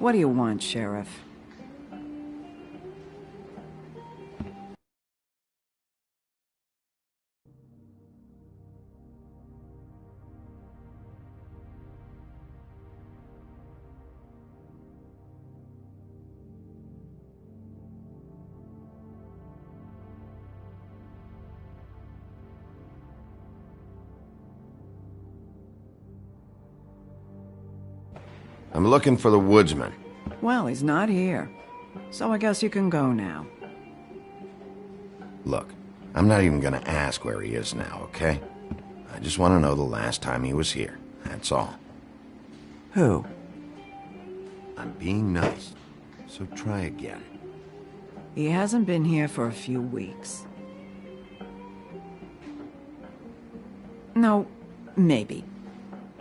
What do you want, Sheriff? I'm looking for the woodsman. Well, he's not here. So I guess you can go now. Look, I'm not even gonna ask where he is now, okay? I just want to know the last time he was here. That's all. Who? I'm being nice, so try again. He hasn't been here for a few weeks. No, maybe.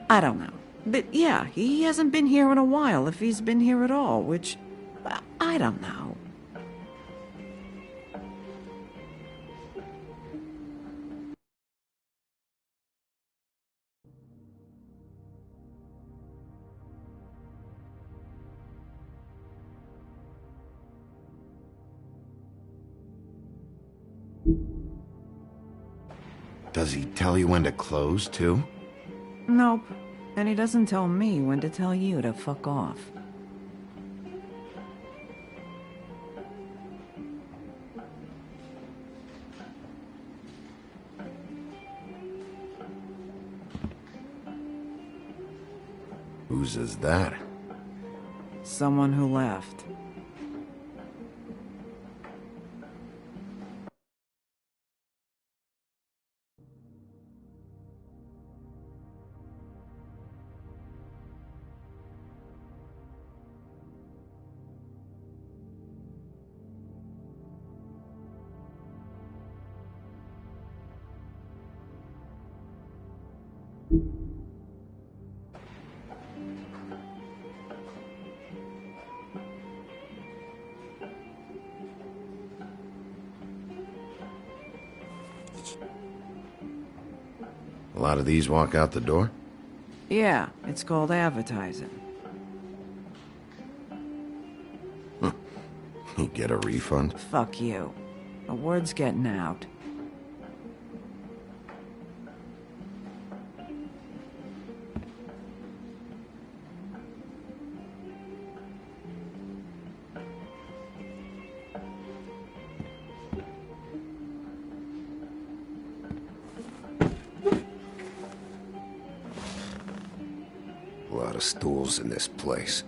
I don't know. But yeah, he hasn't been here in a while, if he's been here at all, which... I don't know. Does he tell you when to close, too? Nope. And he doesn't tell me when to tell you to fuck off. Whose is that? Someone who left. A lot of these walk out the door? Yeah, it's called advertising. You get a refund? Fuck you. The word's getting out. A lot of stools in this place.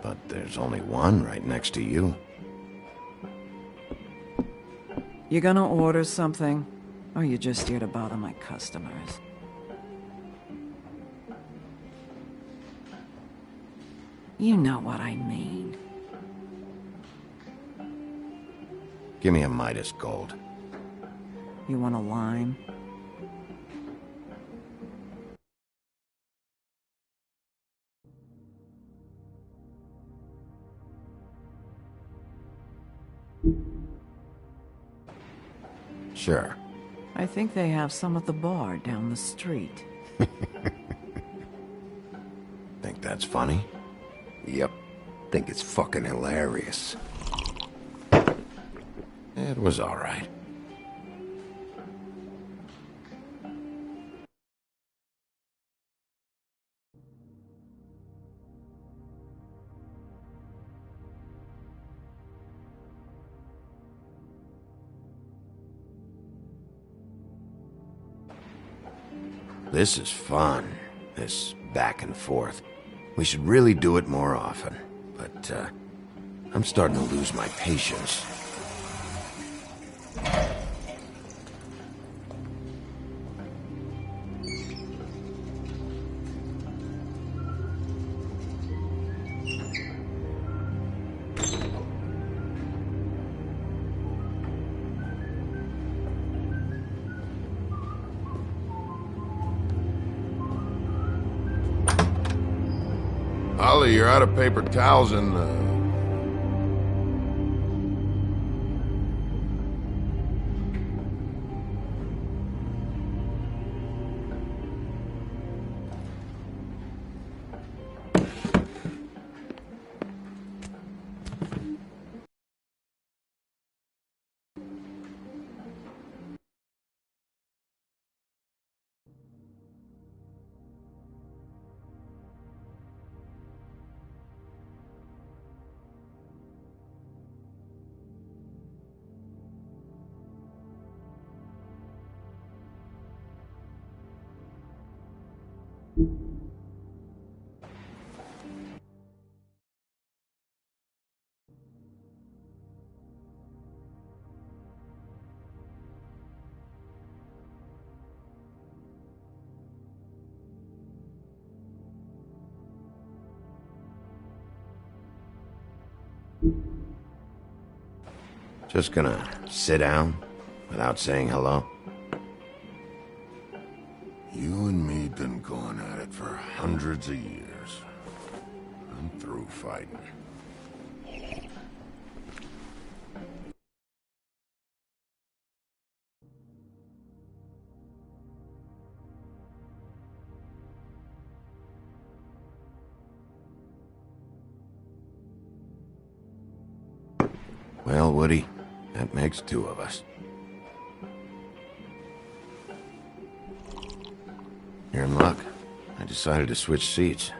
But there's only one right next to you. You gonna order something? Or you just here to bother my customers? You know what I mean. Give me a Midas Gold. You want a lime? Sure. I think they have some at the bar down the street. Think that's funny? Yep. Think it's fucking hilarious. It was all right. This is fun, this back and forth. We should really do it more often, but I'm starting to lose my patience. Charlie, you're out of paper towels and, Just gonna sit down without saying hello? you and me been going at it for hundreds of years. I'm through fighting. Well, Woody, that makes two of us. You're in luck. I decided to switch seats.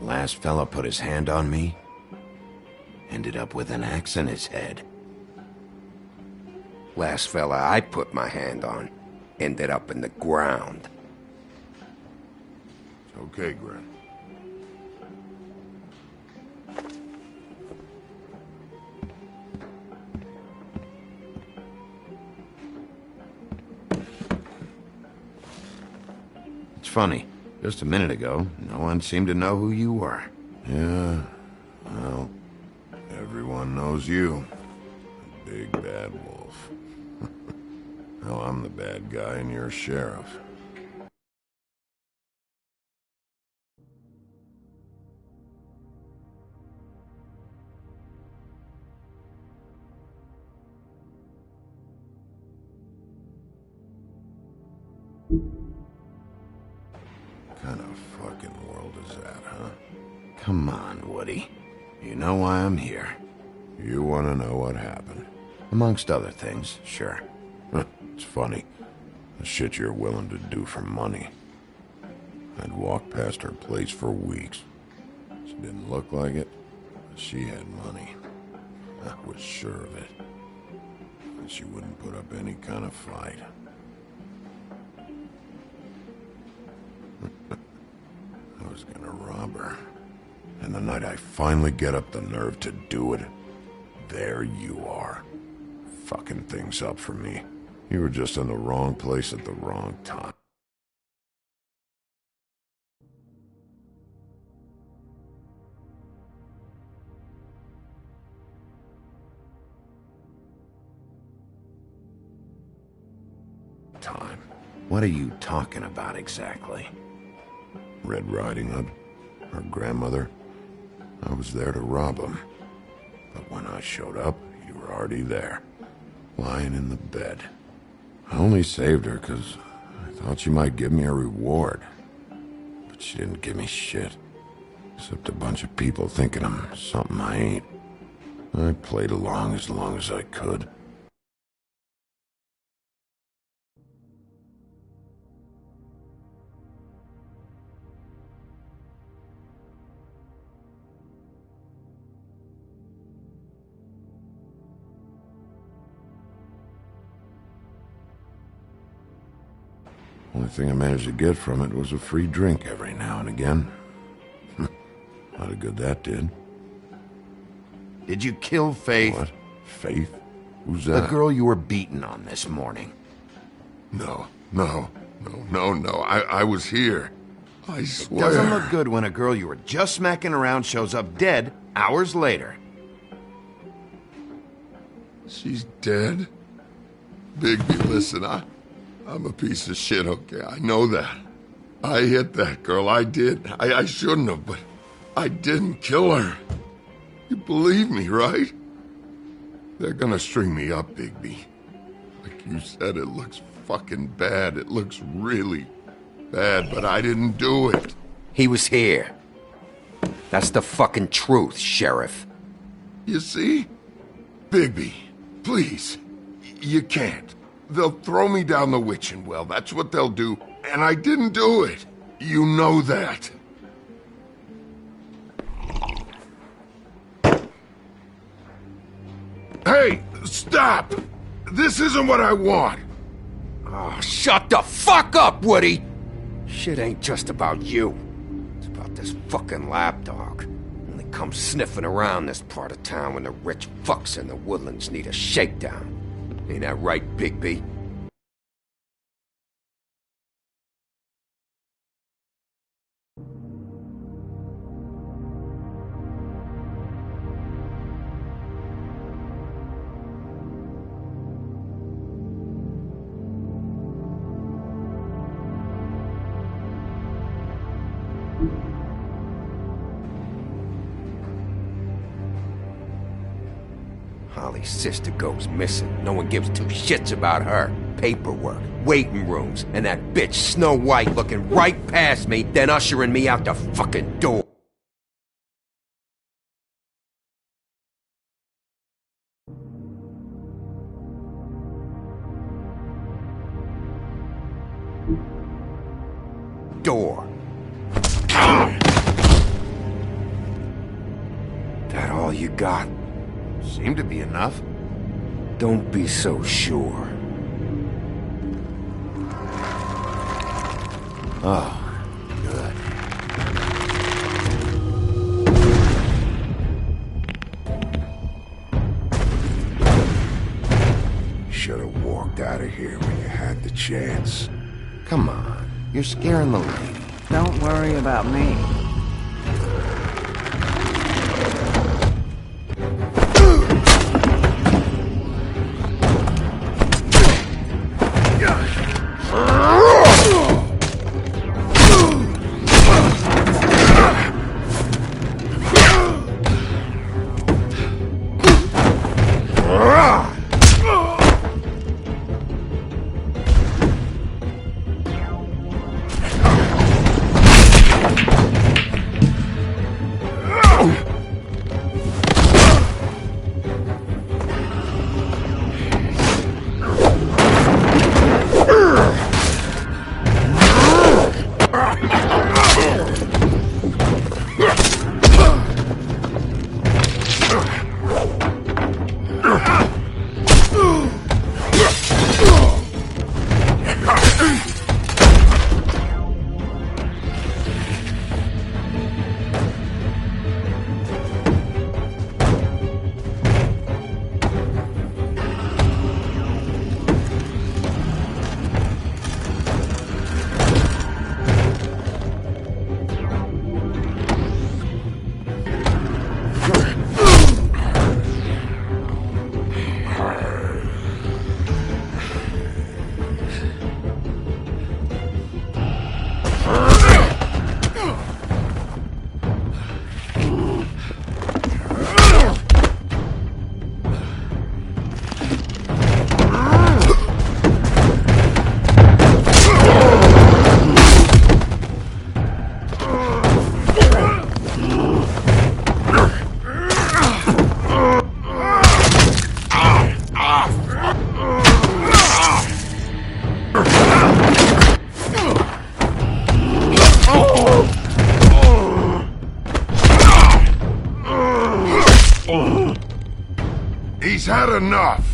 Last fella put his hand on me, ended up with an axe in his head. Last fella I put my hand on ended up in the ground. It's okay, Gren. It's funny. Just a minute ago, no one seemed to know who you were. Yeah, well, everyone knows you. The big bad wolf. Now I'm the bad guy and you're sheriff. What kind of fucking world is that, huh? Come on, Woody. You know why I'm here. You want to know what happened? Amongst other things, sure. It's funny. The shit you're willing to do for money. I'd walked past her place for weeks. She didn't look like it, but she had money. I was sure of it. And she wouldn't put up any kind of fight. I was gonna rob her. And the night I finally get up the nerve to do it, there you are. Fucking things up for me. You were just in the wrong place at the wrong time. What are you talking about exactly? Red Riding Hood, her grandmother. I was there to rob him. But when I showed up, you were already there, lying in the bed. I only saved her because I thought she might give me a reward. But she didn't give me shit. Except a bunch of people thinking I'm something I ain't. I played along as I could. Only thing I managed to get from it was a free drink every now and again. Not a good that did. Did you kill Faith? What? Faith? Who's The that? girl you were beating on this morning. No. No. I was here. I swear. Doesn't look good when a girl you were just smacking around shows up dead hours later. She's dead? Bigby, listen, I'm a piece of shit, okay? I know that. I hit that girl, I did. I shouldn't have, but I didn't kill her. You believe me, right? They're gonna string me up, Bigby. Like you said, it looks fucking bad. It looks really bad, but I didn't do it. He was here. That's the fucking truth, Sheriff. You see? Bigby, please. You can't. They'll throw me down the witching well. That's what they'll do. And I didn't do it. You know that. Hey, stop! This isn't what I want. Oh, shut the fuck up, Woody! Shit ain't just about you. It's about this fucking lapdog. Only comes sniffing around this part of town when the rich fucks in the woodlands need a shakedown. Ain't that right, Bigby? Holly's sister goes missing. No one gives two shits about her. Paperwork, waiting rooms, and that bitch Snow White looking right past me, then ushering me out the fucking door. Door. That all you got? Seemed to be enough. Don't be so sure. Oh, good. Should have walked out of here when you had the chance. Come on, you're scaring the lady. Don't worry about me. He's had enough.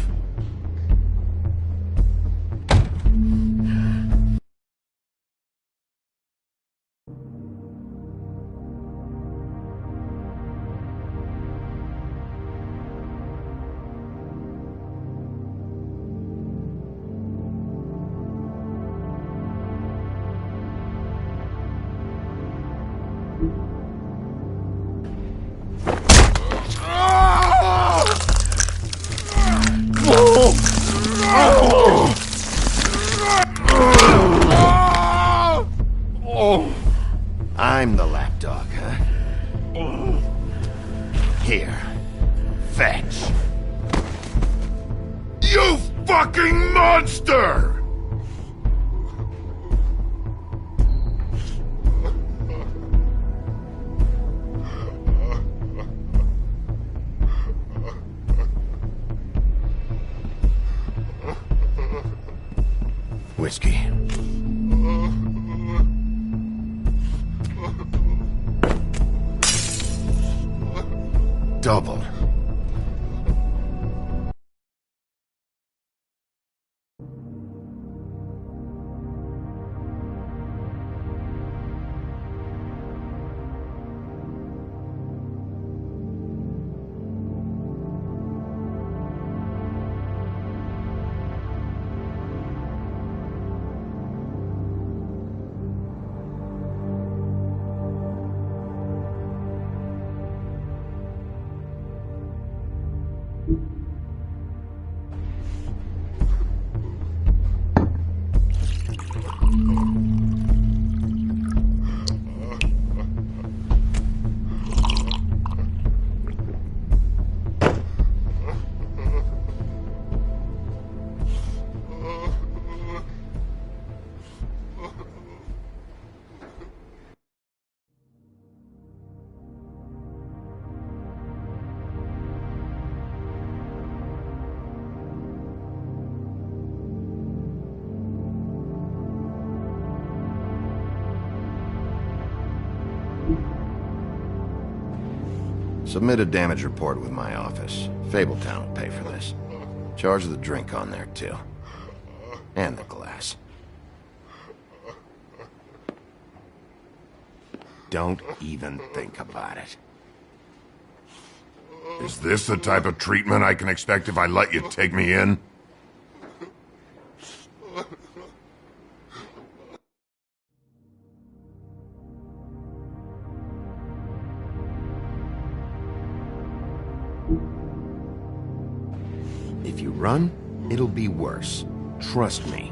fetch! You fucking monster! Whiskey. Double. Submit a damage report with my office. Fabletown will pay for this. Charge the drink on there, too. And the glass. Don't even think about it. Is this the type of treatment I can expect if I let you take me in? If you run, it'll be worse. Trust me.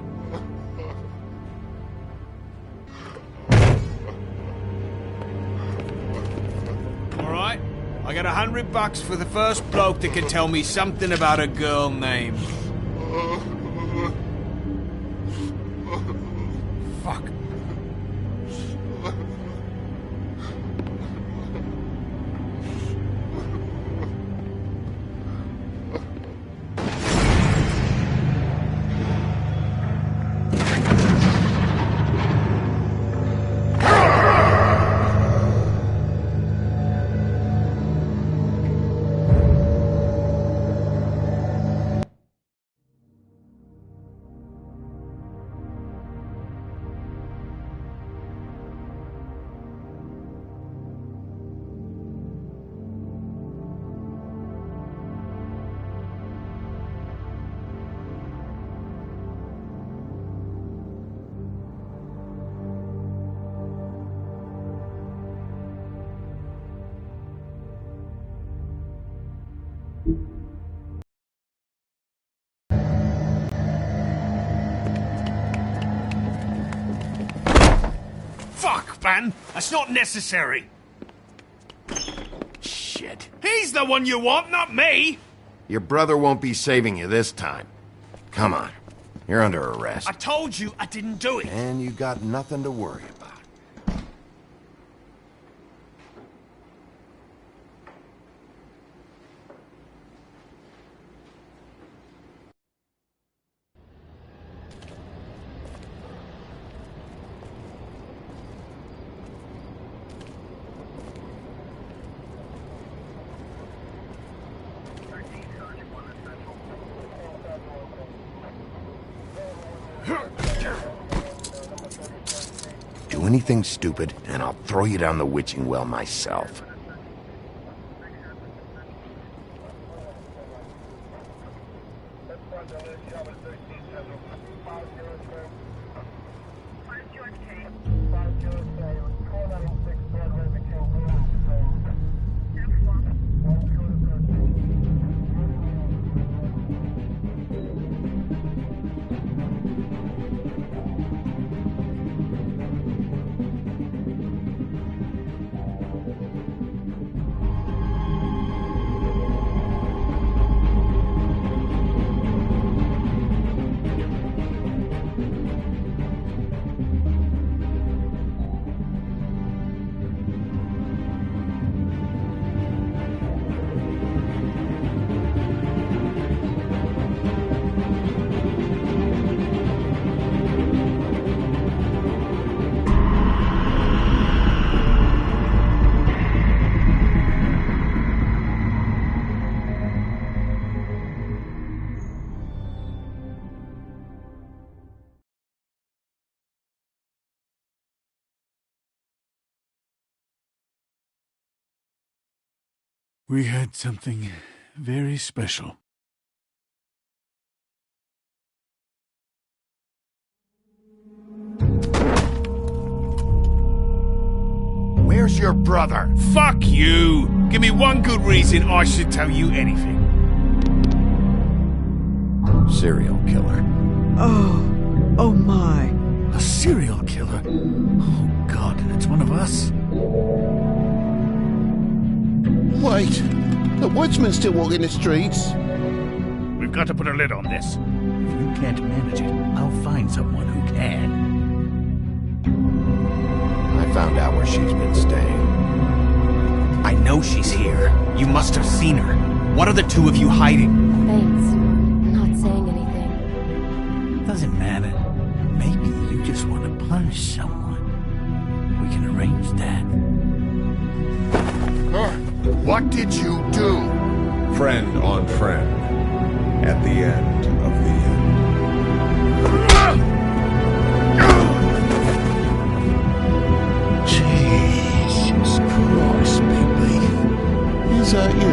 Alright, I got $100 for the first bloke that can tell me something about a girl named... Fuck. Fuck, man! That's not necessary! Shit. He's the one you want, not me! Your brother won't be saving you this time. Come on. You're under arrest. I told you I didn't do it! And you got nothing to worry about. Do anything stupid, and I'll throw you down the witching well myself. We had something very special. Where's your brother? Fuck you! Give me one good reason I should tell you anything. Serial killer. Oh my. A serial killer? Oh, God, and it's one of us? Wait, the woodsman's still walking the streets. We've got to put a lid on this. If you can't manage it, I'll find someone who can. I found out where she's been staying. I know she's here. You must have seen her. What are the two of you hiding? Thanks for not saying anything. Doesn't matter. Maybe you just want to punish someone. We can arrange that. What did you do? Friend on friend. At the end of the end. Jesus Christ, Bigby. Is that you?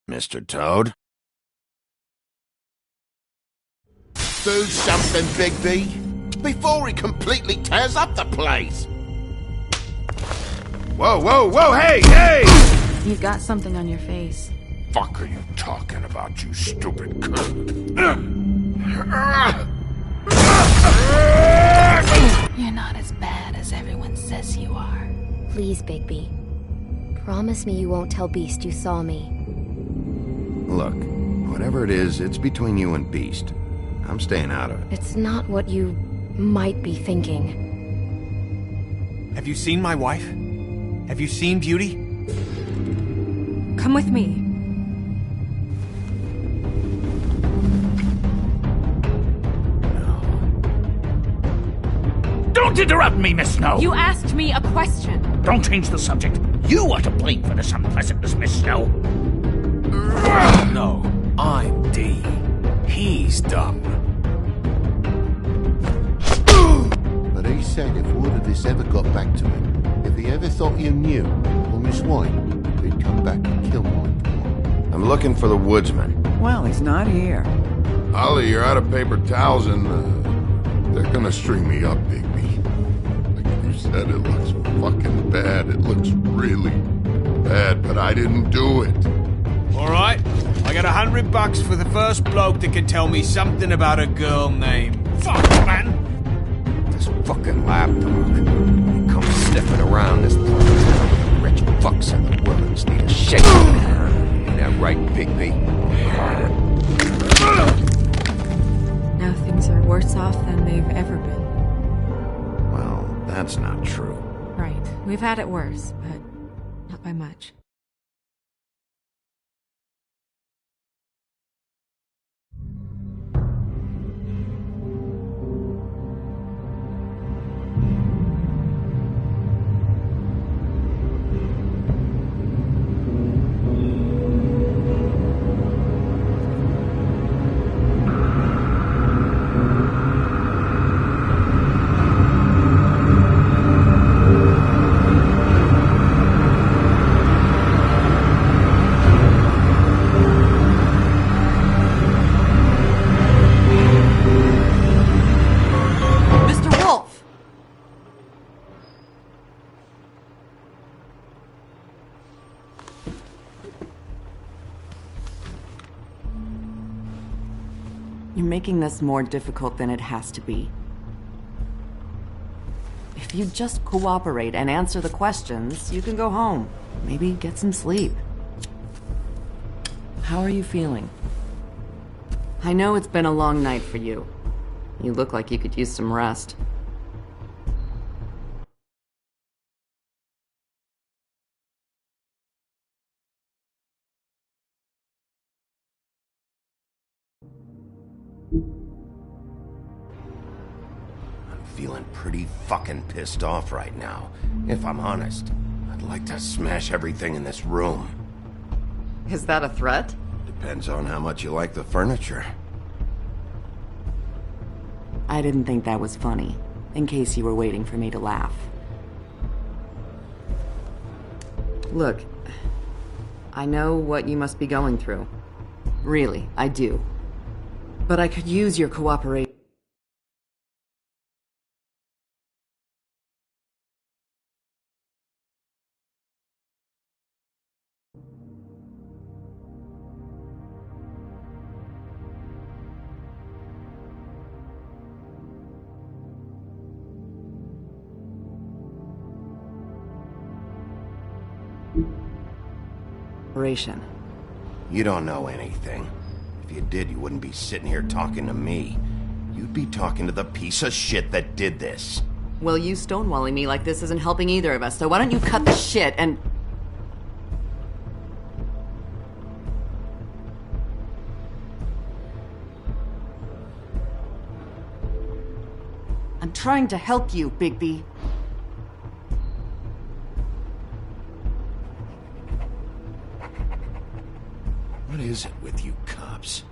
Mr. Toad? Do something, Bigby, before he completely tears up the place. Whoa, whoa, whoa, hey, hey! You've got something on your face. Fuck are you talking about, you stupid cunt? You're not as bad as everyone says you are. Please, Bigby. Promise me you won't tell Beast you saw me. Look, whatever it is, it's between you and Beast. I'm staying out of it. It's not what you might be thinking. Have you seen my wife? Have you seen Beauty? Come with me. Don't interrupt me, Miss Snow! You asked me a question. Don't change the subject. You are to blame for this unpleasantness, Miss Snow. No, I'm D. He's dumb. But he said if word of this ever got back to him, if he ever thought you knew, or Miss White, he'd come back and kill my boy. I'm looking for the woodsman. Well, he's not here. Ollie, you're out of paper towels and they're gonna string me up, Bigby. Like you said, it looks fucking bad. It looks really bad, but I didn't do it. Alright, I got $100 for the first bloke that can tell me something about a girl named... Fuck, man! This fucking lapdog. He comes sniffing around this part of town. The rich fucks in the woods need a shake. Ain't that right, Bigby? Now things are worse off than they've ever been. Well, that's not true. Right. We've had it worse, but Not by much. You're making this more difficult than it has to be. If you just cooperate and answer the questions, you can go home. Maybe get some sleep. How are you feeling? I know it's been a long night for you. You look like you could use some rest. Feeling pretty fucking pissed off right now. If I'm honest, I'd like to smash everything in this room. Is that a threat? Depends on how much you like the furniture. I didn't think that was funny, in case you were waiting for me to laugh. Look, I know what you must be going through. Really, I do. But I could use your cooperation. You don't know anything. If you did, you wouldn't be sitting here talking to me. You'd be talking to the piece of shit that did this. Well, you stonewalling me like this isn't helping either of us, so why don't you cut the shit and... I'm trying to help you, Bigby. What is it with you cops?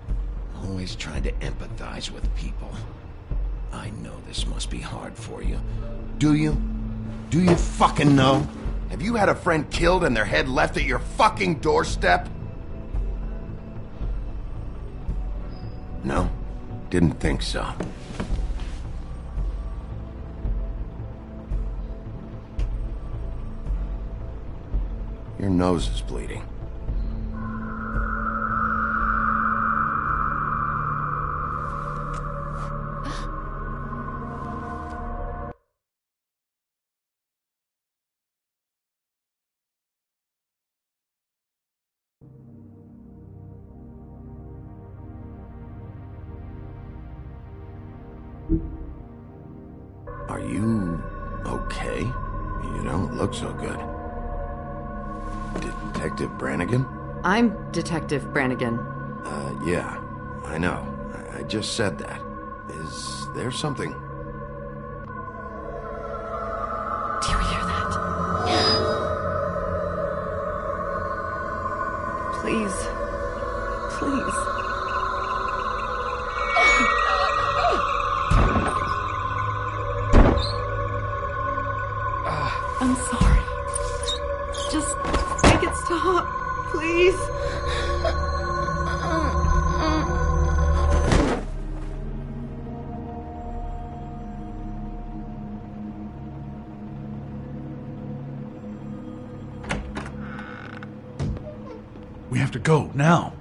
Always trying to empathize with people. I know this must be hard for you. Do you? Do you fucking know? Have you had a friend killed and their head left at your fucking doorstep? No? Didn't think so. Your nose is bleeding. Are you okay? You don't look so good. Detective Brannigan? I'm Detective Brannigan. Yeah, I know. I just said that. Is there something? Do you hear that? Please. Please. I'm sorry. Just make it stop, please. We have to go, now.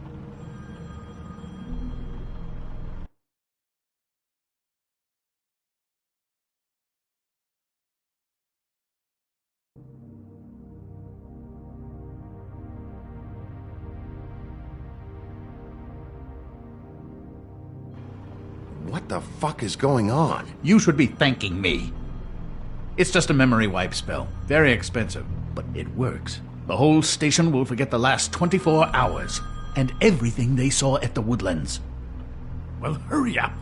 What the fuck is going on? You should be thanking me. It's just a memory wipe spell. Very expensive, but it works. The whole station will forget the last 24 hours and everything they saw at the Woodlands. Well, hurry up.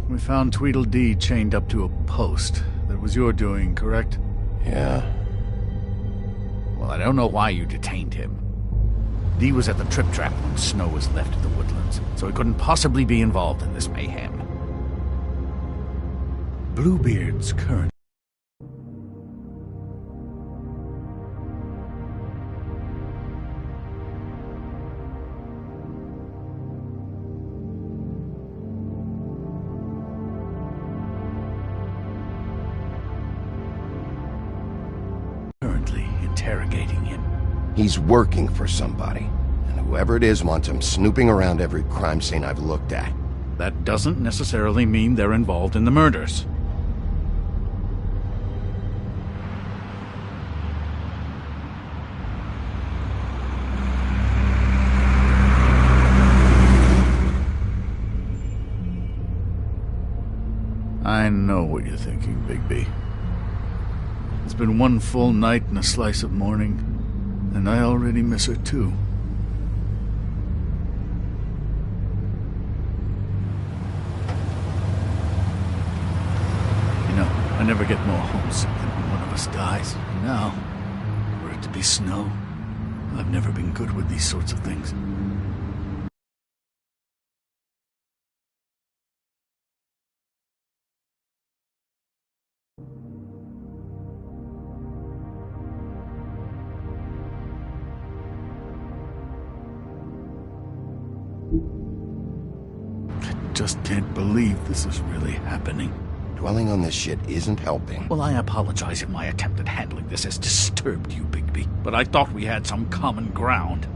We found Tweedledee chained up to a post. That was your doing, correct? Yeah. Well, I don't know why you detained him. Dee was at the Trip Trap when Snow was left at the Woodlands, so he couldn't possibly be involved in this mayhem. Bluebeard's current... interrogating him. He's working for somebody, and whoever it is wants him snooping around every crime scene I've looked at. That doesn't necessarily mean they're involved in the murders. I know what you're thinking, Bigby. It's been one full night and a slice of morning, and I already miss her too. You know, I never get more homesick than when one of us dies. And now, for it to be Snow, I've never been good with these sorts of things. Just can't believe this is really happening. Dwelling on this shit isn't helping. Well, I apologize if my attempt at handling this has disturbed you, Bigby, but I thought we had some common ground.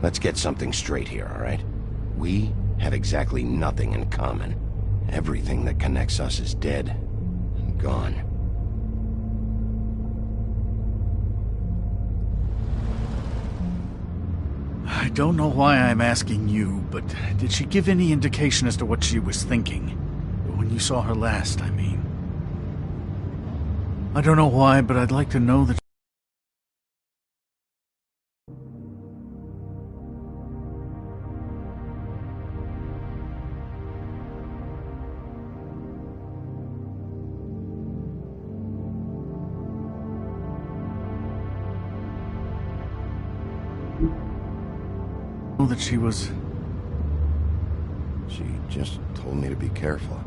Let's get something straight here, all right? We have exactly nothing in common. Everything that connects us is dead and gone. I don't know why I'm asking you, but did she give any indication as to what she was thinking? When you saw her last, I mean. I don't know why, but I'd like to know that. That she was... She just told me to be careful.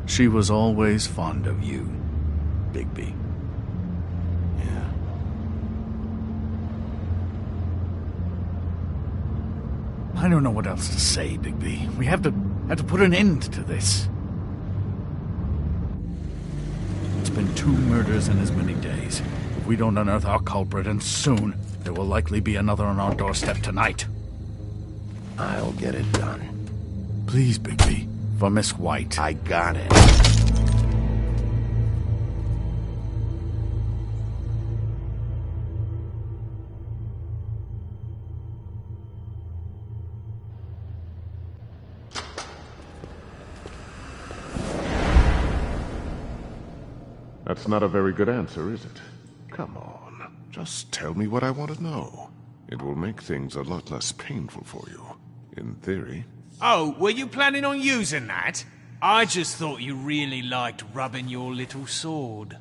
She was always fond of you, Bigby. Yeah. I don't know what else to say, Bigby. We have to put an end to this. It's been 2 murders in as many days. If we don't unearth our culprit, and soon, there will likely be another on our doorstep tonight. I'll get it done. Please, Bigby. For Miss White. I got it. That's not a very good answer, is it? Come on, just tell me what I want to know. It will make things a lot less painful for you, in theory. Oh, were you planning on using that? I just thought you really liked rubbing your little sword.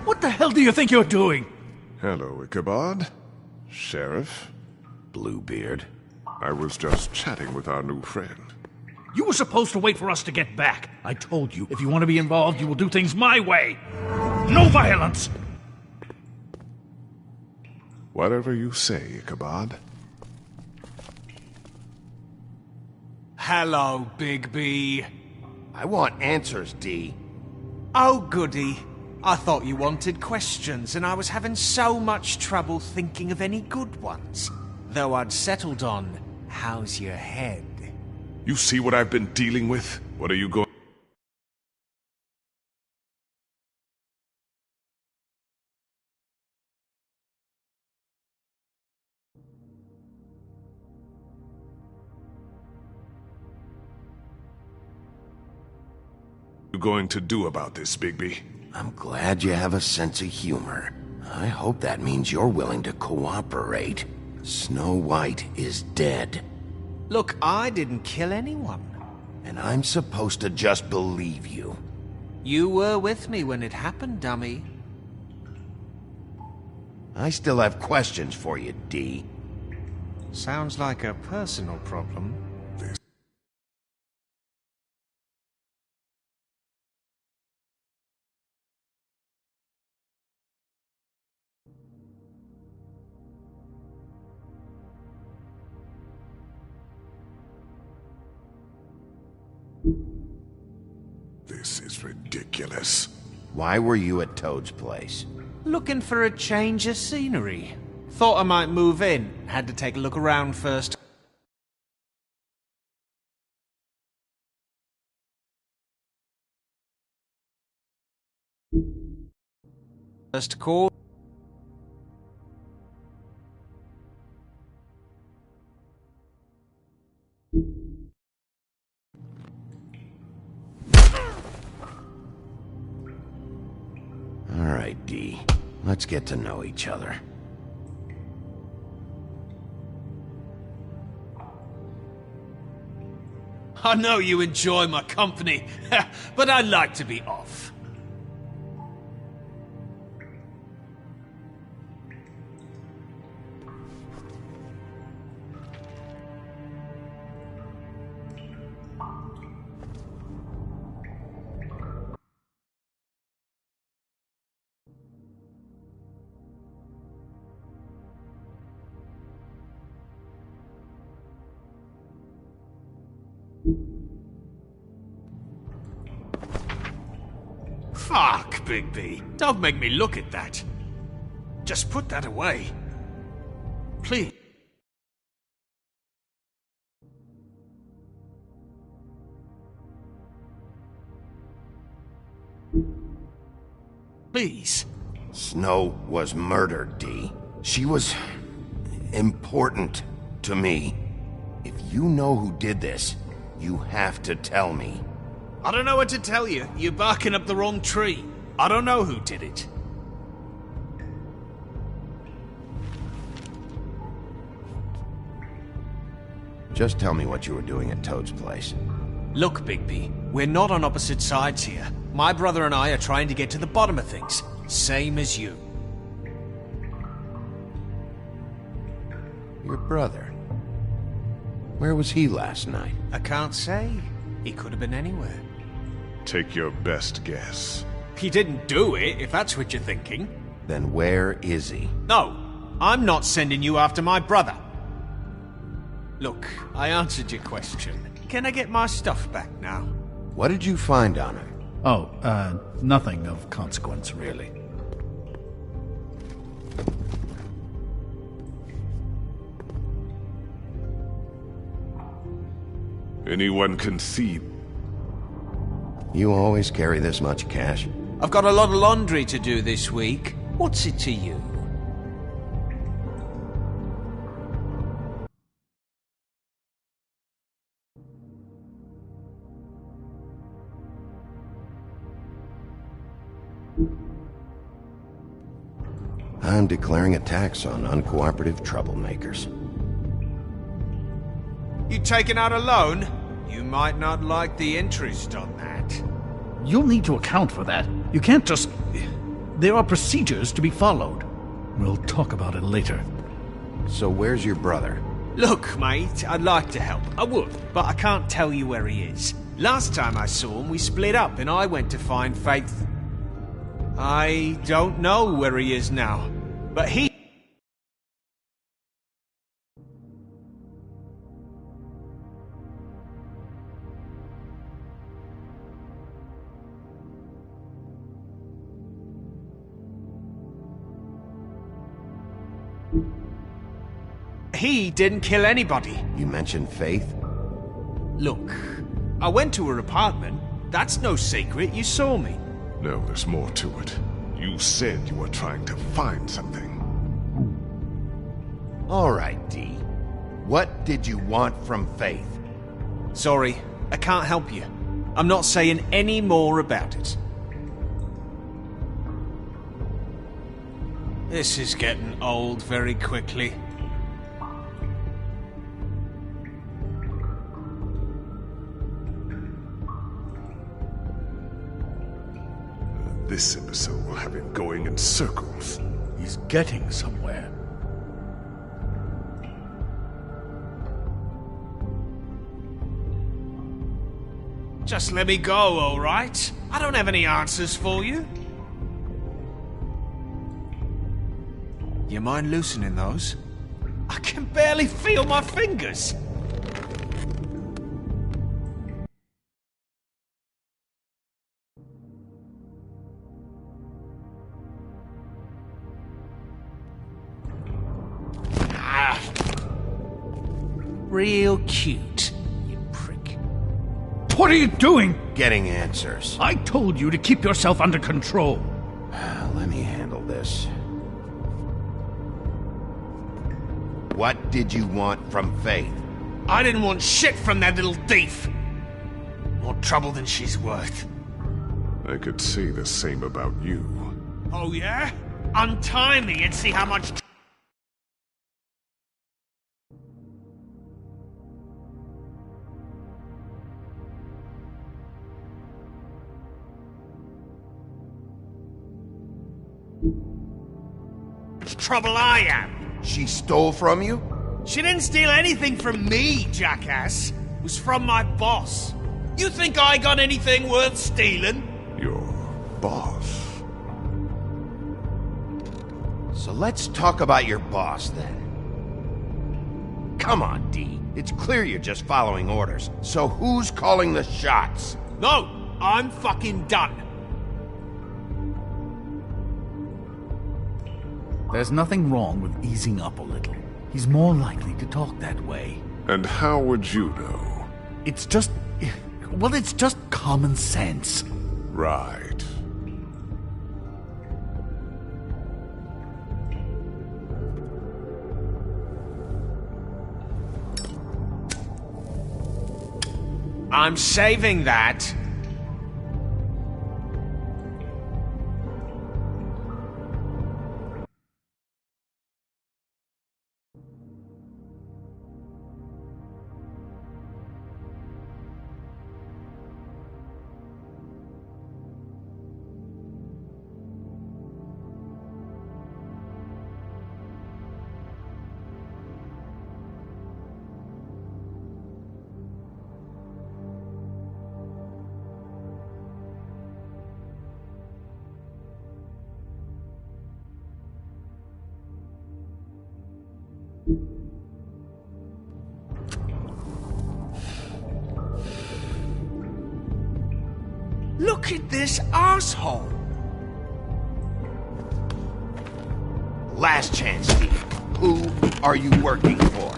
What the hell do you think you're doing? Hello, Ichabod. Sheriff. Bluebeard. I was just chatting with our new friend. You were supposed to wait for us to get back. I told you, if you want to be involved, you will do things my way. No violence! Whatever you say, Ichabod. Hello, Bigby. I want answers, D. Oh, goody. I thought you wanted questions, and I was having so much trouble thinking of any good ones. Though I'd settled on, how's your head? You see what I've been dealing with? What are you going... going to do about this, Bigby? I'm glad you have a sense of humor. I hope that means you're willing to cooperate. Snow White is dead. Look, I didn't kill anyone. And I'm supposed to just believe you. You were with me when it happened, dummy. I still have questions for you, D. Sounds like a personal problem. This is ridiculous. Why were you at Toad's place? Looking for a change of scenery. Thought I might move in. Had to take a look around first. First call. All right, D. Let's get to know each other. I know you enjoy my company, but I'd like to be off. Fuck, Bigby. Don't make me look at that. Just put that away. Please. Please. Snow was murdered, D. She was... important to me. If you know who did this, you have to tell me. I don't know what to tell you. You're barking up the wrong tree. I don't know who did it. Just tell me what you were doing at Toad's place. Look, Bigby, we're not on opposite sides here. My brother and I are trying to get to the bottom of things. Same as you. Your brother? Where was he last night? I can't say. He could have been anywhere. Take your best guess. He didn't do it, if that's what you're thinking. Then where is he? No, I'm not sending you after my brother. Look, I answered your question. Can I get my stuff back now? What did you find on him? Oh, nothing of consequence, really. Anyone can see. You always carry this much cash? I've got a lot of laundry to do this week. What's it to you? I'm declaring a tax on uncooperative troublemakers. You taking out a loan? You might not like the interest on that. You'll need to account for that. You can't just... There are procedures to be followed. We'll talk about it later. So where's your brother? Look, mate, I'd like to help. I would, but I can't tell you where he is. Last time I saw him, we split up and I went to find Faith. I don't know where he is now, but he... He didn't kill anybody. You mentioned Faith? Look, I went to her apartment. That's no secret, you saw me. No, there's more to it. You said you were trying to find something. All right, Dee. What did you want from Faith? Sorry, I can't help you. I'm not saying any more about it. This is getting old very quickly. This episode will have him going in circles. He's getting somewhere. Just let me go, all right? I don't have any answers for you. You mind loosening those? I can barely feel my fingers. Real cute, you prick. What are you doing? Getting answers. I told you to keep yourself under control. Let me handle this. What did you want from Faith? I didn't want shit from that little thief. More trouble than she's worth. I could say the same about you. Oh yeah? Untie me and see how much... trouble I am. She stole from you? She didn't steal anything from me, jackass. It was from my boss. You think I got anything worth stealing? Your boss. So let's talk about your boss, then. Come on, Dee. It's clear you're just following orders. So who's calling the shots? No, I'm fucking done. There's nothing wrong with easing up a little. He's more likely to talk that way. And how would you know? It's just... well, it's just common sense. Right. I'm saving that. Look at this asshole. Last chance, Steve. Who are you working for?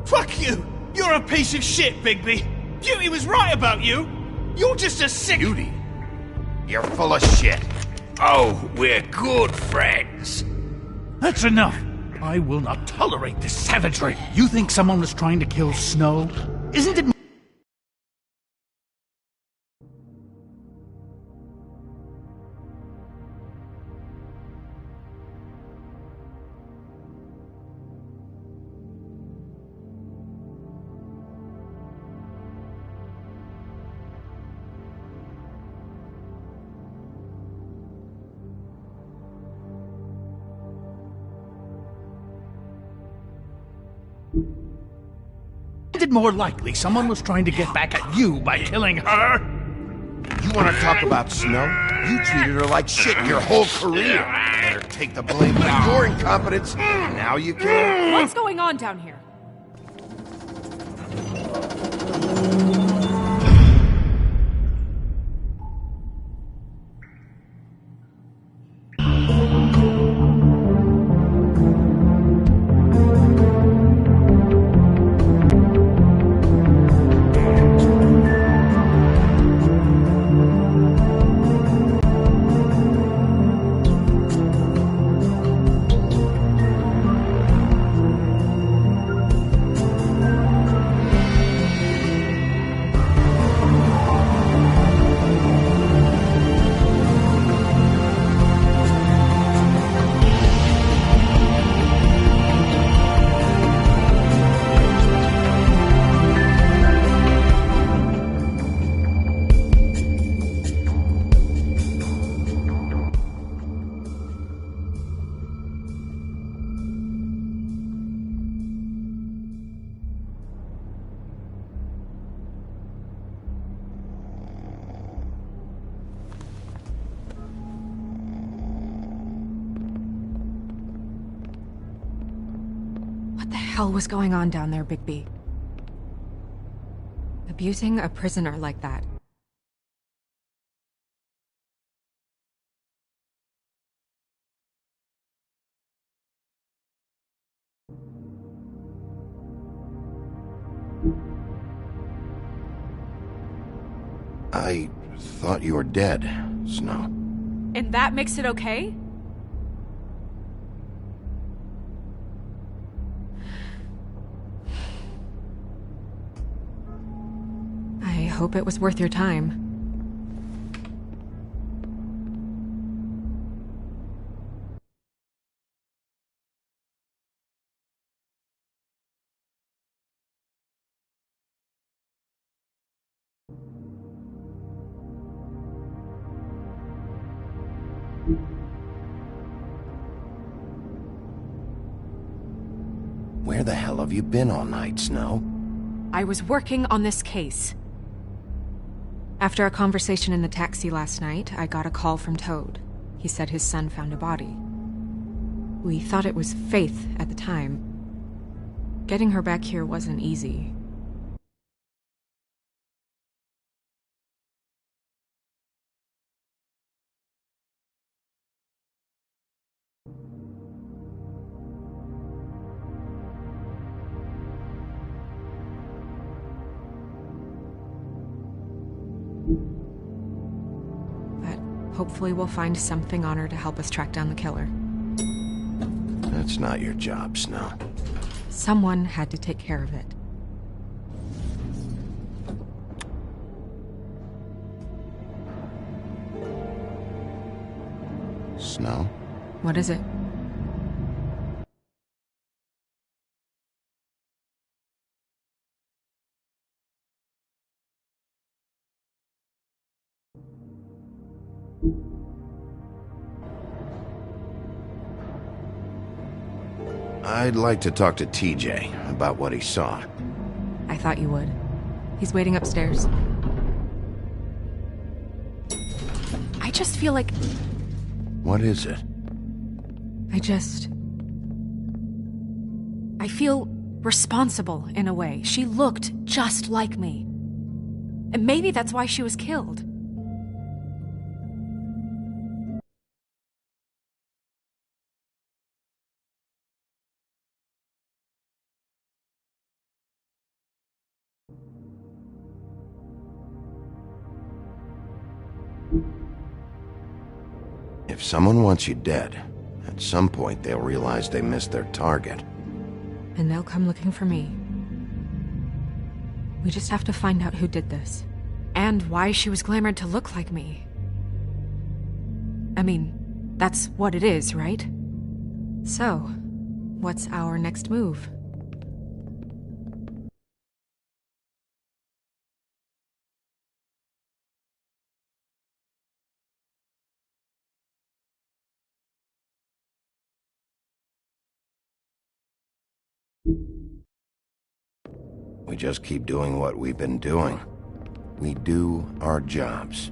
Fuck you! You're a piece of shit, Bigby! Beauty was right about you! You're just a sick... Beauty? You're full of shit. Oh, we're good friends. That's enough. I will not tolerate this savagery. You think someone was trying to kill Snow? Isn't it... more likely someone was trying to get back at you by killing her? You want to talk about Snow? You treated her like shit your whole career. Let her take the blame for your incompetence, and now you kill her? What's going on down here? What the hell was going on down there, Bigby? Abusing a prisoner like that. I thought you were dead, Snow. And that makes it okay? I hope it was worth your time. Where the hell have you been all night, Snow? I was working on this case. After a conversation in the taxi last night, I got a call from Toad. He said his son found a body. We thought it was Faith at the time. Getting her back here wasn't easy. But hopefully we'll find something on her to help us track down the killer. That's not your job, Snow. Someone had to take care of it. Snow? What is it? I'd like to talk to TJ about what he saw. I thought you would. He's waiting upstairs. I just feel like... What is it? I feel responsible in a way. She looked just like me. And maybe that's why she was killed. If someone wants you dead, at some point they'll realize they missed their target. And they'll come looking for me. We just have to find out who did this. And why she was glamored to look like me. I mean, that's what it is, right? So, what's our next move? We just keep doing what we've been doing. We do our jobs.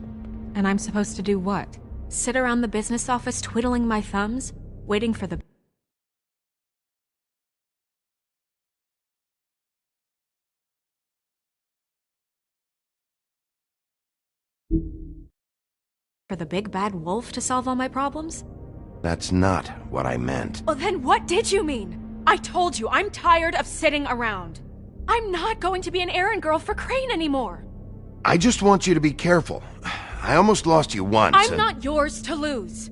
And I'm supposed to do what? Sit around the business office twiddling my thumbs? Waiting for the... for the big bad wolf to solve all my problems? That's not what I meant. Well, then what did you mean? I told you, I'm tired of sitting around. I'm not going to be an errand girl for Crane anymore. I just want you to be careful. I almost lost you once. I'm not yours to lose.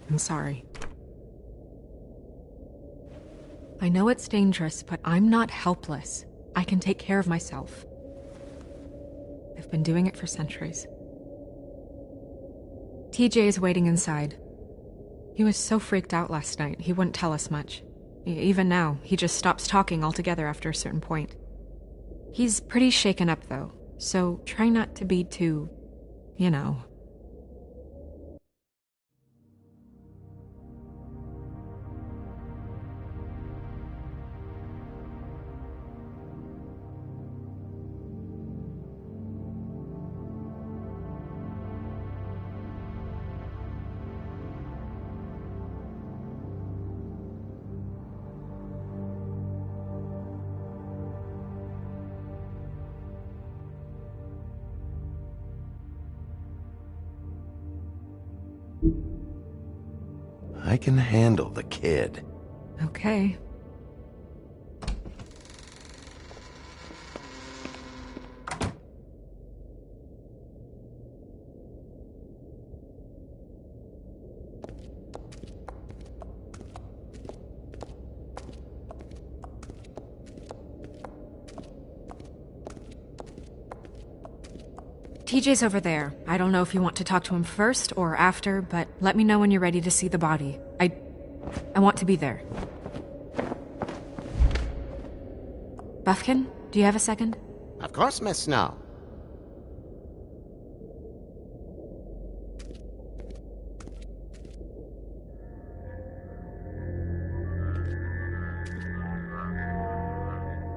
I'm sorry. I know it's dangerous, but I'm not helpless. I can take care of myself. I've been doing it for centuries. TJ is waiting inside. He was so freaked out last night, he wouldn't tell us much. Even now, he just stops talking altogether after a certain point. He's pretty shaken up, though, so try not to be too, you know. I can handle the kid. Okay. TJ's over there. I don't know if you want to talk to him first or after, but let me know when you're ready to see the body. I want to be there. Buffkin, do you have a second? Of course, Miss Snow.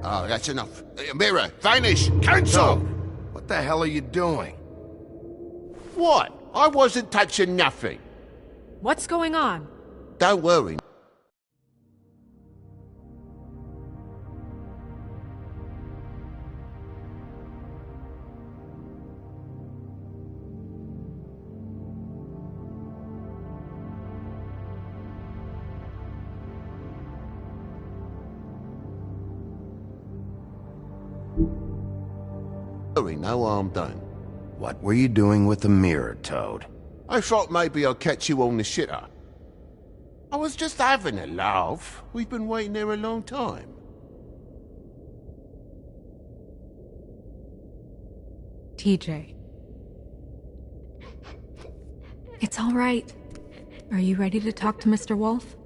Oh, that's enough. Mira, vanish! Cancel! What the hell are you doing? What? I wasn't touching nothing. What's going on? Don't worry. No harm done. What were you doing with the mirror, Toad? I thought maybe I'd catch you on the shitter. I was just having a laugh. We've been waiting there a long time. TJ. It's all right. Are you ready to talk to Mr. Wolf?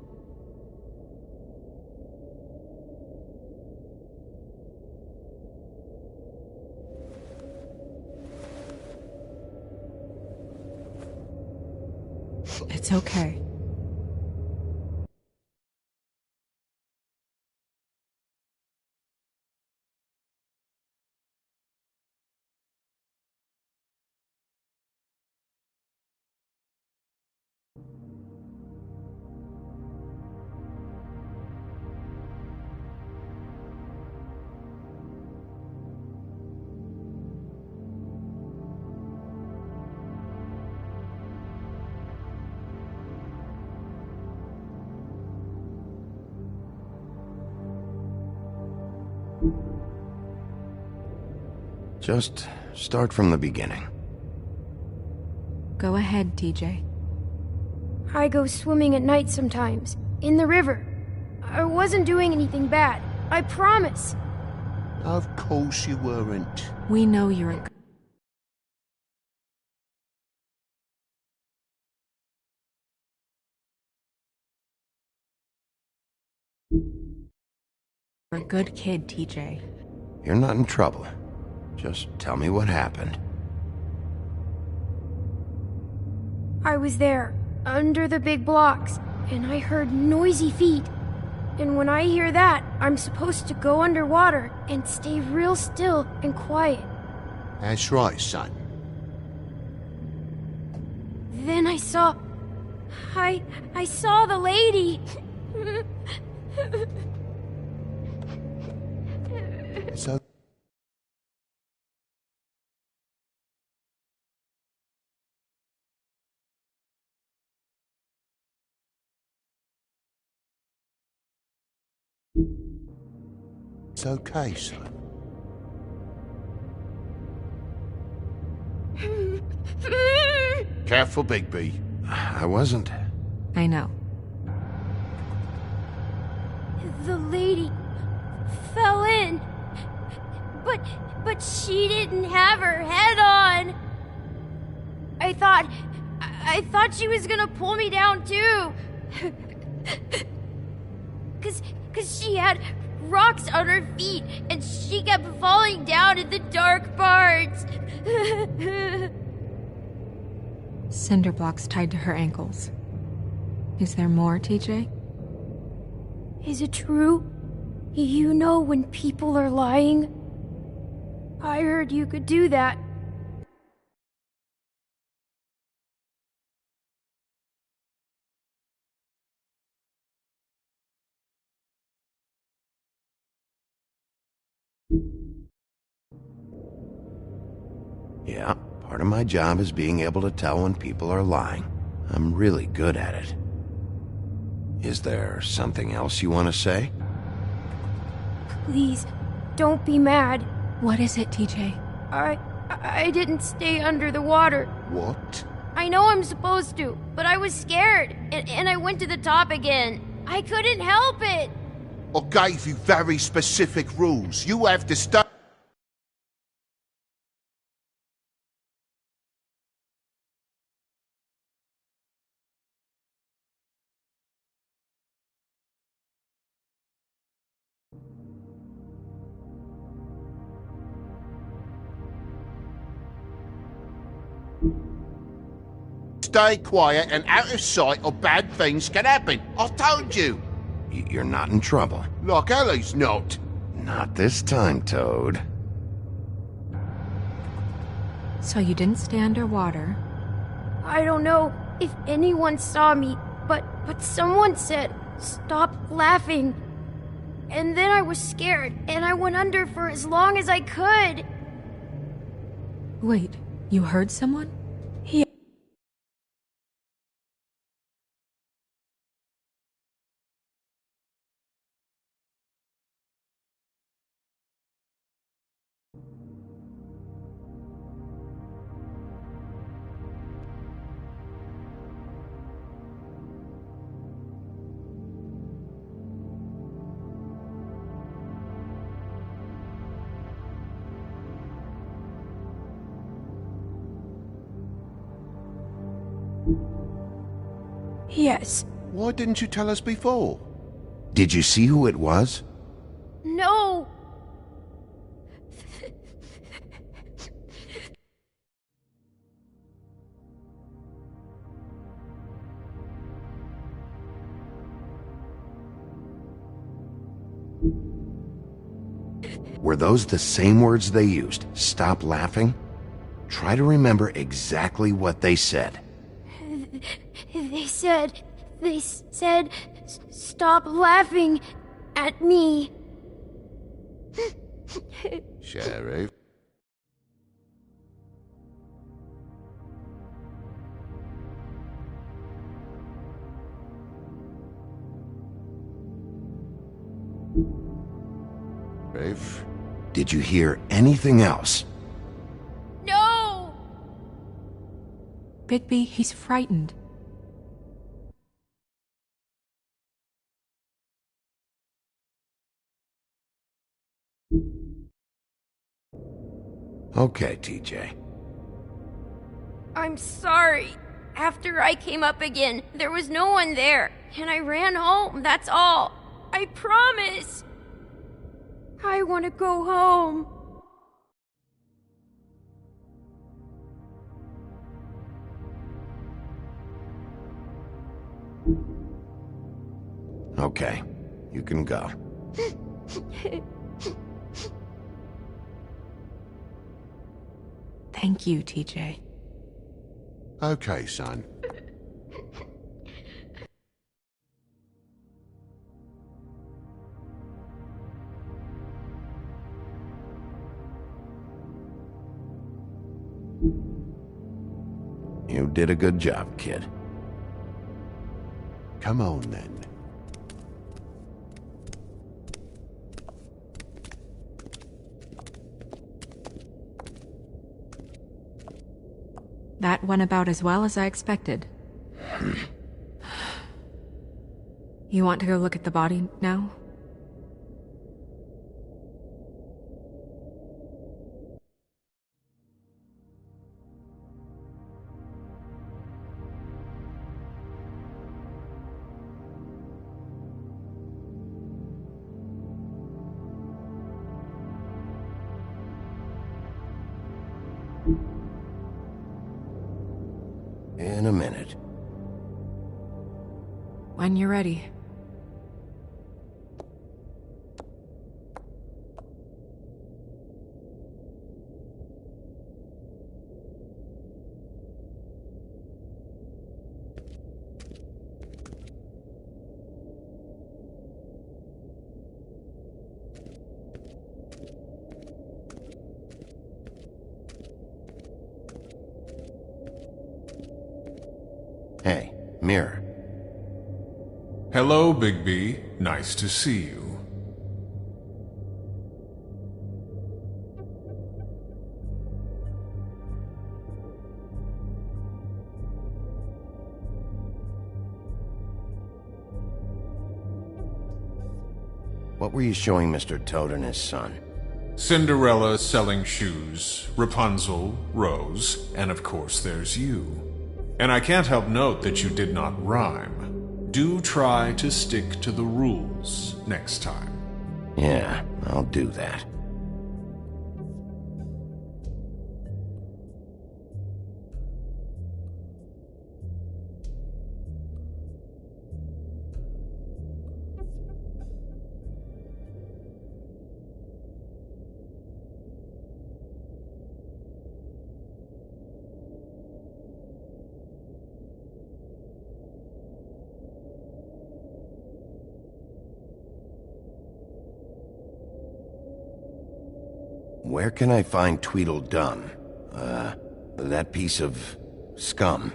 It's okay. Just start from the beginning. Go ahead, TJ. I go swimming at night sometimes, in the river. I wasn't doing anything bad, I promise. Of course you weren't. We know you're a good kid, TJ. You're not in trouble. Just tell me what happened. I was there, under the big blocks, and I heard noisy feet. And when I hear that, I'm supposed to go underwater and stay real still and quiet. That's right, son. Then I saw the lady. So it's okay, son. Careful, Bigby. I wasn't. I know. The lady fell in. But she didn't have her head on. I thought she was gonna pull me down too. Cause she had rocks on her feet and she kept falling down in the dark parts. Cinder blocks tied to her ankles. Is there more, TJ? Is it true? You know when people are lying? I heard you could do that. Yeah, part of my job is being able to tell when people are lying. I'm really good at it. Is there something else you want to say? Please, don't be mad. What is it, TJ? I didn't stay under the water. What? I know I'm supposed to, but I was scared, and I went to the top again. I couldn't help it. I gave you very specific rules. You have to stay. Stay quiet and out of sight or bad things can happen. I told you. You're not in trouble. Like Ellie's not. Not this time, Toad. So you didn't stay underwater? I don't know if anyone saw me, but someone said, "Stop laughing." And then I was scared, and I went under for as long as I could. Wait, you heard someone? Yes. Why didn't you tell us before? Did you see who it was? No. Were those the same words they used? Stop laughing? Try to remember exactly what they said. They said, "Stop laughing at me." Sheriff. Did you hear anything else? Bigby, he's frightened. Okay, TJ. I'm sorry. After I came up again, there was no one there, and I ran home, that's all. I promise. I want to go home. Okay, you can go. Thank you, TJ. Okay, son. You did a good job, kid. Come on, then. That went about as well as I expected. You want to go look at the body now? In a minute. When you're ready. Hey, Mirror. Hello, Bigby. Nice to see you. What were you showing Mr. Toad and his son? Cinderella selling shoes, Rapunzel, Rose, and of course there's you. And I can't help note that you did not rhyme. Do try to stick to the rules next time. Yeah, I'll do that. Where can I find Tweedledum? That piece of scum.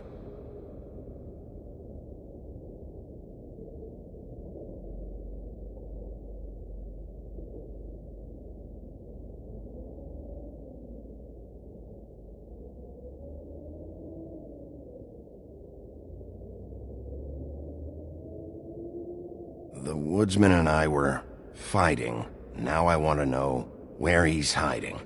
The woodsman and I were fighting. Now I want to know where he's hiding.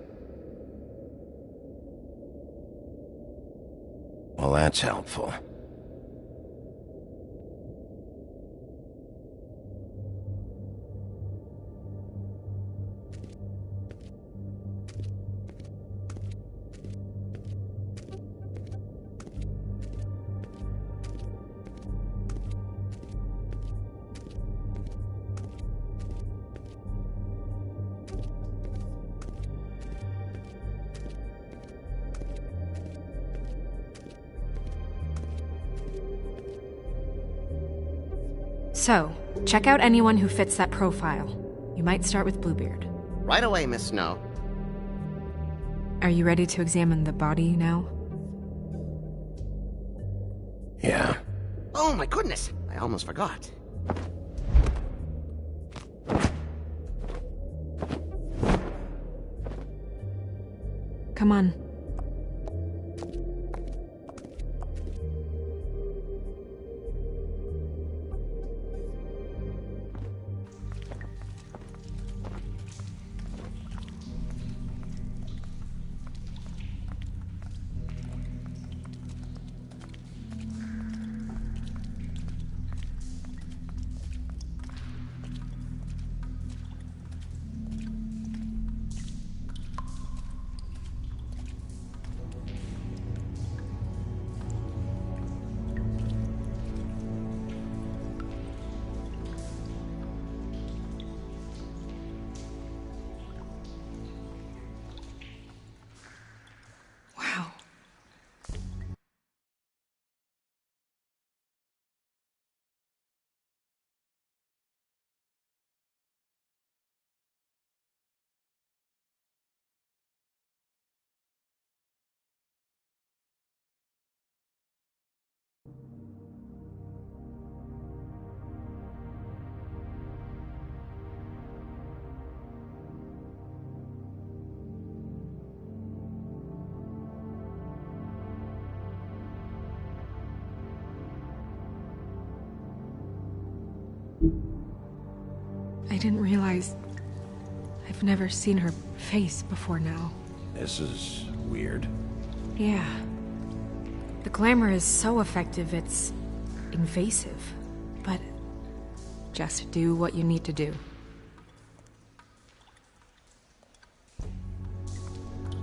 Well, that's helpful. So, check out anyone who fits that profile. You might start with Bluebeard. Right away, Miss Snow. Are you ready to examine the body now? Yeah. Oh my goodness! I almost forgot. Come on. didn't realize... I've never seen her face before now. This is weird. Yeah. The glamour is so effective, it's invasive. But just do what you need to do.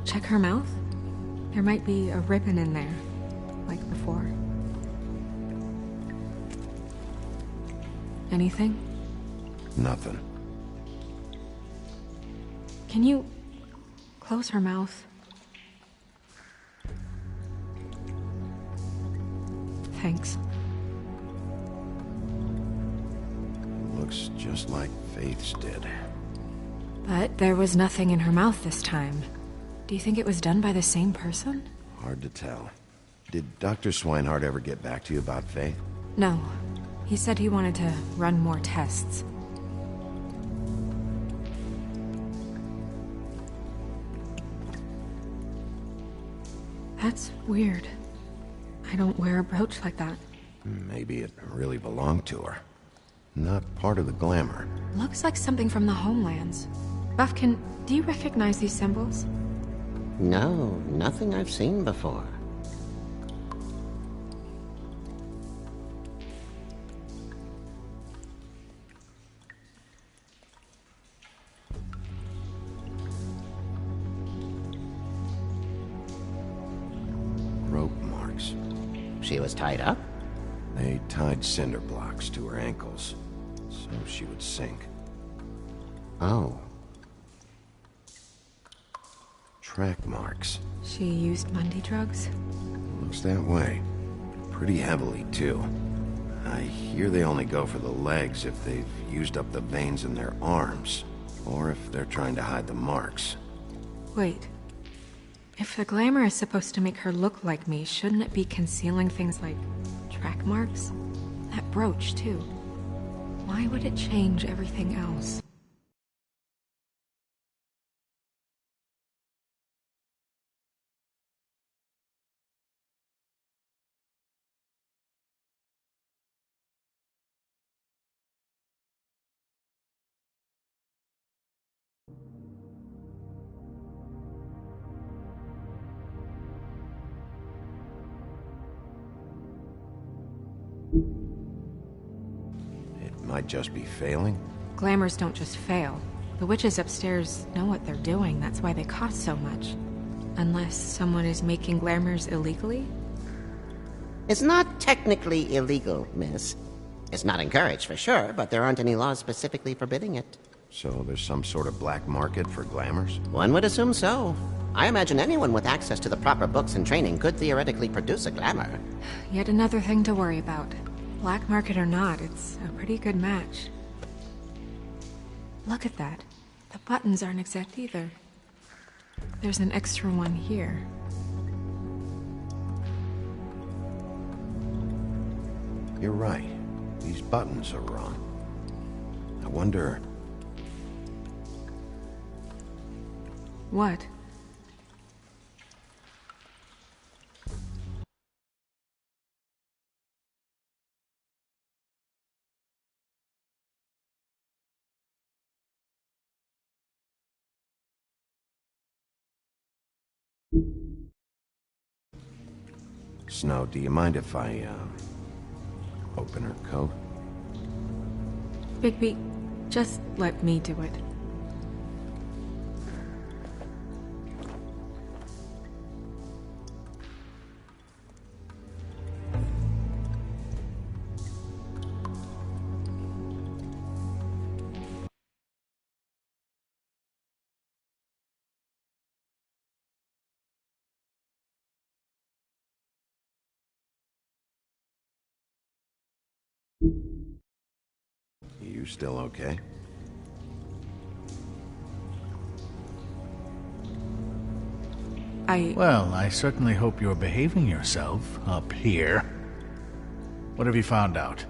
Check her mouth. There might be a ribbon in there, like before. Anything? Nothing. Can you close her mouth? Thanks. Looks just like Faith's did. But there was nothing in her mouth this time. Do you think it was done by the same person? Hard to tell. Did Dr. Swinehart ever get back to you about Faith? No. He said he wanted to run more tests. That's weird. I don't wear a brooch like that. Maybe it really belonged to her. Not part of the glamour. Looks like something from the homelands. Buffkin, do you recognize these symbols? No, nothing I've seen before. Rope marks. She was tied up? They tied cinder blocks to her ankles, so she would sink. Oh. Track marks. She used Mundy drugs? Looks that way. Pretty heavily, too. I hear they only go for the legs if they've used up the veins in their arms, or if they're trying to hide the marks. Wait. If the glamour is supposed to make her look like me, shouldn't it be concealing things like track marks? That brooch, too. Why would it change everything else? It might just be failing. Glamours don't just fail. The witches upstairs know what they're doing, that's why they cost so much. Unless someone is making glamours illegally? It's not technically illegal, miss. It's not encouraged for sure, but there aren't any laws specifically forbidding it. So there's some sort of black market for glamours? One would assume so. I imagine anyone with access to the proper books and training could theoretically produce a glamour. Yet another thing to worry about. Black market or not, it's a pretty good match. Look at that. The buttons aren't exact either. There's an extra one here. You're right. These buttons are wrong. I wonder... What? Snow, do you mind if I, open her coat? Bigby, just let me do it. You still okay? Well, I certainly hope you're behaving yourself up here. What have you found out?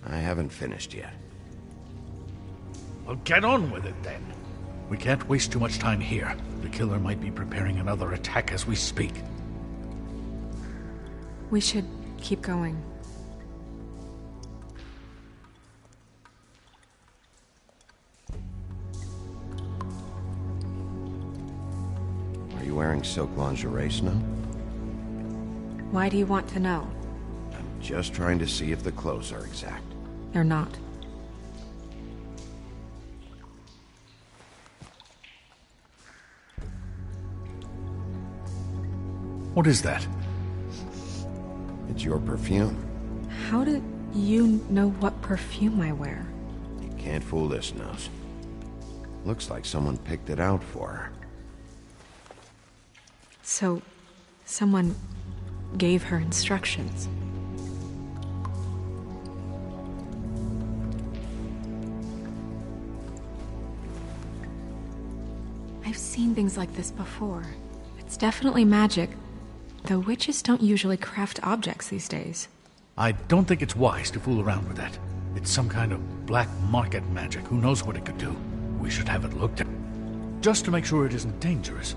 I haven't finished yet. Well, get on with it then. We can't waste too much time here. The killer might be preparing another attack as we speak. We should keep going. Are you wearing silk lingerie, Snow? Why do you want to know? I'm just trying to see if the clothes are exact. They're not. What is that? It's your perfume. How did you know what perfume I wear? You can't fool this nose. Looks like someone picked it out for her. So, someone gave her instructions. I've seen things like this before. It's definitely magic, though witches don't usually craft objects these days. I don't think it's wise to fool around with that. It's some kind of black market magic. Who knows what it could do? We should have it looked at, just to make sure it isn't dangerous.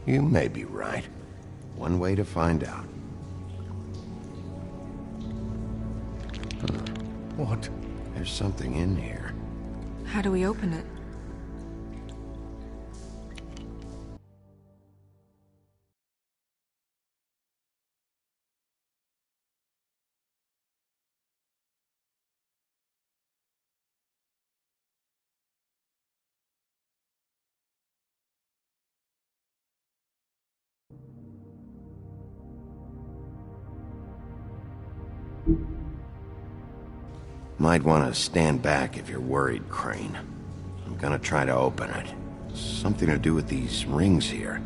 You may be right. One way to find out. What? There's something in here. How do we open it? Might want to stand back if you're worried, Crane. I'm gonna try to open it. Something to do with these rings here.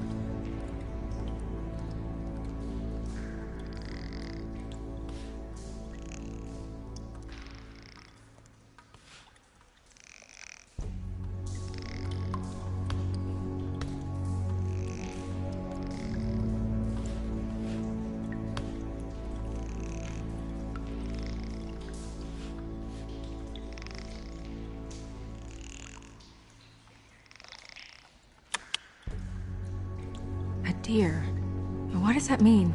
A deer. What does that mean?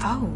Oh.